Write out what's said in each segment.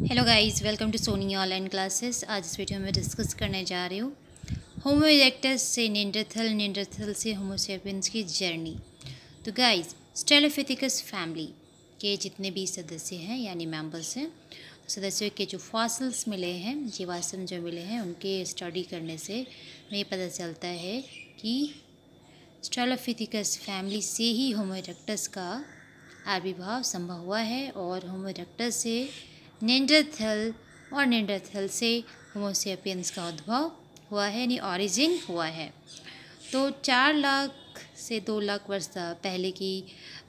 Hello guys, welcome to Soni online classes. आज इस video में डिस्कस करने जा रही हूँ होमो इरेक्टस से निएंडरथल, निएंडरथल से होमो सैपियंस की जर्नी। तो गाइस, स्ट्रेलोपिथेकस फैमिली के जितने भी सदस्य हैं यानी मेंबर्स हैं, सदस्यों के जो फॉसिल्स मिले हैं, जीवाश्म जो मिले हैं, उनके स्टडी करने से हमें पता चलता है कि स्ट्रेलोपिथेकस फैमिली से ही होमो इरेक्टस का आविर्भाव संभव हुआ है और होमो इरेक्टस से निएंडरथल और निएंडरथल से होमो सैपियंस का उद्भव हुआ है, यानी ऑरिजिन हुआ है। तो 4 लाख से 2 लाख वर्ष पहले की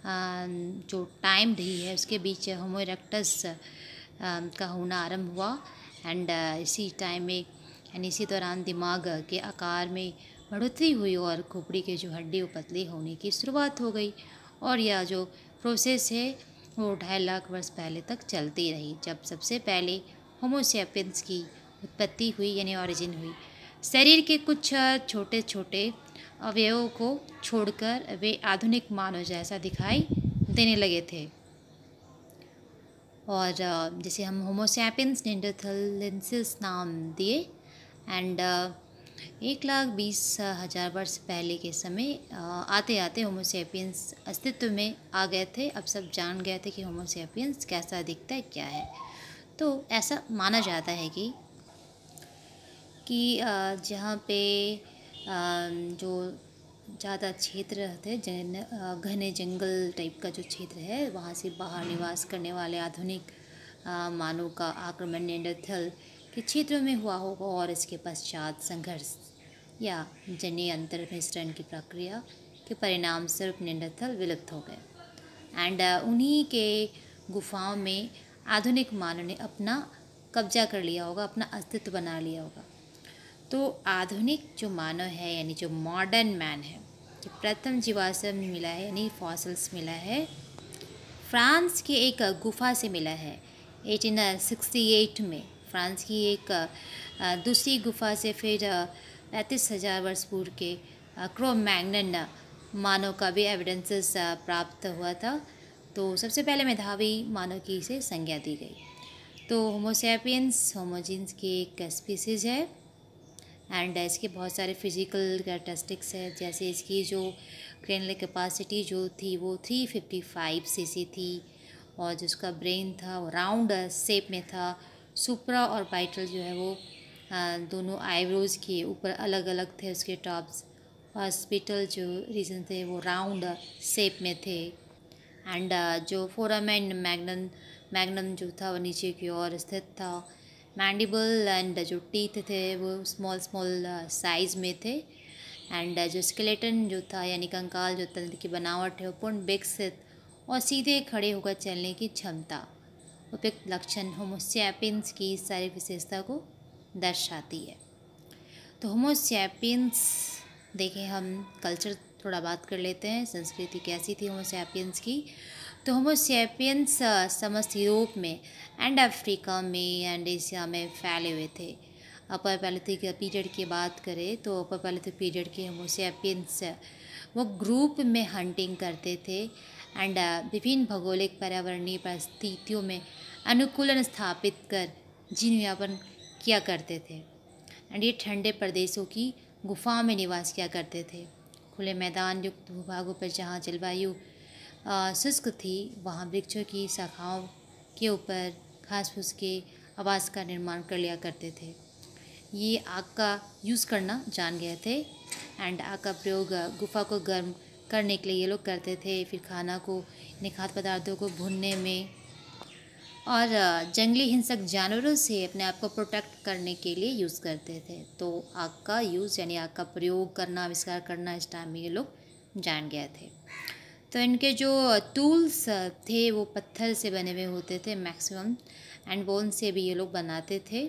जो टाइम रही है उसके बीच होमो इरेक्टस का होना आरंभ हुआ। एंड इसी टाइम में यानी इसी दौरान दिमाग के आकार में बढ़ोतरी हुई और खोपड़ी के जो हड्डी वो पतली होने की शुरुआत हो गई। और यह जो प्रोसेस है वो 2.5 लाख वर्ष पहले तक चलती रही, जब सबसे पहले होमो सैपियंस की उत्पत्ति हुई यानी ऑरिजिन हुई। शरीर के कुछ छोटे छोटे अवयवों को छोड़कर वे आधुनिक मानव जैसा दिखाई देने लगे थे। और जैसे हम होमो सैपियंस निएंडरथालेंसिस नाम दिए। एंड 1,20,000 वर्ष पहले के समय आते आते होमो सैपियंस अस्तित्व में आ गए थे। अब सब जान गए थे कि होमो सैपियंस कैसा दिखता है, क्या है। तो ऐसा माना जाता है कि जहाँ पे जो ज़्यादा क्षेत्र थे, घने जंगल टाइप का जो क्षेत्र है, वहाँ से बाहर निवास करने वाले आधुनिक मानव का आक्रमण निएंडरथल के क्षेत्रों में हुआ होगा और इसके पश्चात संघर्ष या जन्य अंतर मिश्रण की प्रक्रिया के परिणाम स्वरूप निएंडरथल विलुप्त हो गए। एंड उन्हीं के गुफाओं में आधुनिक मानव ने अपना कब्जा कर लिया होगा, अपना अस्तित्व बना लिया होगा। तो आधुनिक जो मानव है यानी जो मॉडर्न मैन है, जो प्रथम जीवाश्म मिला है यानी फॉसिल्स मिला है, फ्रांस की एक गुफा से मिला है 1868 में। फ्रांस की एक दूसरी गुफा से फिर 35,000 वर्ष पूर्व के क्रो-मैग्नन मानव का भी एविडेंसेस प्राप्त हुआ था। तो सबसे पहले मेधावी मानव की इसे संज्ञा दी गई। तो होमो सैपियंस होमोजीन्स की एक स्पीसीज़ है। एंड इसके बहुत सारे फिजिकल कैरेक्टरिस्टिक्स है, जैसे इसकी जो क्रेनियल कैपेसिटी जो थी वो 355 सीसी थी और जिसका ब्रेन था वो राउंड शेप में था। सुप्रा और पाइटल जो है वो दोनों आईब्रोज़ के ऊपर अलग अलग थे उसके टॉप्स, और स्पिटल जो रीजन थे वो राउंड शेप में थे। एंड जो फोरामेन मैग्नम जो था वो नीचे की ओर स्थित था। मैंडिबल एंड जो टीथ थे वो स्मॉल साइज़ में थे। एंड जो स्केलेटन जो था यानी कंकाल जो तंत्र की बनावट है वो पूर्ण विकसित और सीधे खड़े होकर चलने की क्षमता, उपयुक्त लक्षण होमो सैपियंस की सारी विशेषता को दर्शाती है। तो होमो सैपियंस देखें, हम कल्चर थोड़ा बात कर लेते हैं, संस्कृति कैसी थी होमो सैपियंस की। तो होमो सैपियंस समस्त यूरोप में एंड अफ्रीका में एंड एशिया में फैले हुए थे। अपर पैलिथिक पीरियड की बात करें तो अपर पैलिथिक पीरियड के होमो सैपियंस वो ग्रुप में हंटिंग करते थे एंड विभिन्न भौगोलिक पर्यावरणीय परिस्थितियों में अनुकूलन स्थापित कर जीवन यापन किया करते थे। एंड ये ठंडे प्रदेशों की गुफाओं में निवास किया करते थे। खुले मैदान युक्त भूभागों पर जहाँ जलवायु शुष्क थी वहाँ वृक्षों की शाखाओं के ऊपर घास फूस के आवास का निर्माण कर लिया करते थे। ये आग का यूज़ करना जान गए थे। एंड आग का प्रयोग गुफा को गर्म करने के लिए ये लोग करते थे, फिर खाना को यानी खाद्य पदार्थों को भूनने में, और जंगली हिंसक जानवरों से अपने आप को प्रोटेक्ट करने के लिए यूज़ करते थे। तो आग का यूज़ यानी आग का प्रयोग करना, आविष्कार करना इस टाइम में ये लोग जान गए थे। तो इनके जो टूल्स थे वो पत्थर से बने हुए होते थे मैक्सिमम, एंड बोन से भी ये लोग बनाते थे।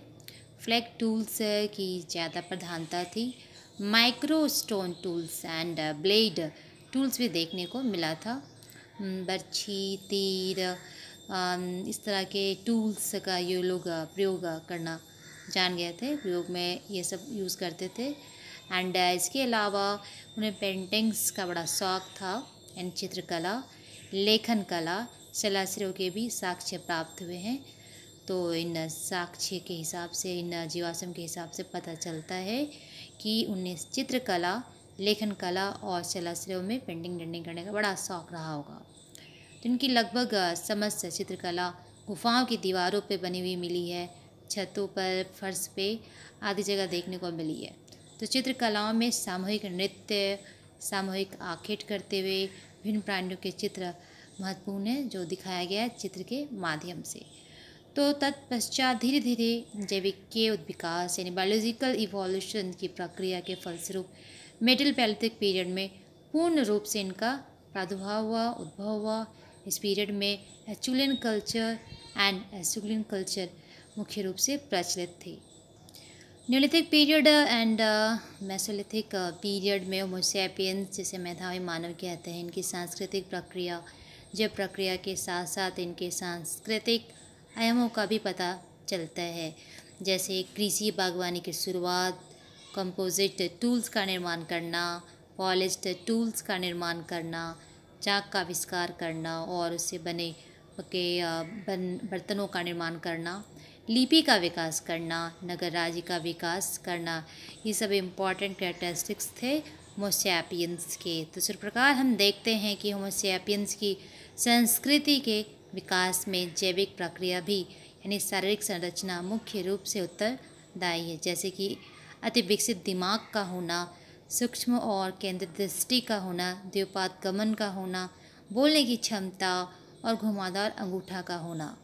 फ्लैग टूल्स की ज़्यादा प्रधानता थी। Micro stone tools and blade tools भी देखने को मिला था। बर्छी, तीर, इस तरह के टूल्स का ये लोग प्रयोग करना जान गए थे, प्रयोग में ये सब यूज़ करते थे। एंड इसके अलावा उन्हें पेंटिंग्स का बड़ा शौक़ था एंड चित्रकला, लेखन कला, शिलाश्रयों के भी साक्ष्य प्राप्त हुए हैं। तो इन साक्ष्य के हिसाब से, इन जीवाश्म के हिसाब से पता चलता है कि उन्हें चित्रकला, लेखन कला और शिलाश्रयों में पेंटिंग करने का बड़ा शौक रहा होगा। तो इनकी लगभग समस्त चित्रकला गुफाओं की दीवारों पे बनी हुई मिली है, छतों पर, फर्श पे आदि जगह देखने को मिली है। तो चित्रकलाओं में सामूहिक नृत्य, सामूहिक आखेट करते हुए विभिन्न प्राणियों के चित्र महत्वपूर्ण है, जो दिखाया गया है चित्र के माध्यम से। तो तत्पश्चात धीरे धीरे जैविक के विकास यानी बायोलॉजिकल इवोल्यूशन की प्रक्रिया के फलस्वरूप मेटल पैलिथिक पीरियड में पूर्ण रूप से इनका प्रादुर्भाव हुआ, उद्भव हुआ। इस पीरियड में एचुलियन कल्चर एंड एसुलियन कल्चर मुख्य रूप से प्रचलित थे। Neolithic period and Mesolithic period में होमो सैपियंस, जिसे मेधावी मानव कहते हैं, इनकी सांस्कृतिक प्रक्रिया, जब प्रक्रिया के साथ साथ इनके सांस्कृतिक आयामों का भी पता चलता है, जैसे कृषि बागवानी की शुरुआत, कंपोजिट टूल्स का निर्माण करना, पॉलिश्ड टूल्स का निर्माण करना, चाक का आविष्कार करना और उससे बने पके बर्तनों का निर्माण करना, लिपि का विकास करना, नगर राज्य का विकास करना, ये सब इम्पॉर्टेंट कैरेक्टरिस्टिक्स थे होमो सैपियंस के। तो इस प्रकार हम देखते हैं कि होमो सैपियंस की संस्कृति के विकास में जैविक प्रक्रिया भी यानी शारीरिक संरचना मुख्य रूप से उत्तरदायी है, जैसे कि अति विकसित दिमाग का होना, सूक्ष्म और केंद्रित दृष्टि का होना, द्विपाद गमन का होना, बोलने की क्षमता और घुमावदार अंगूठा का होना।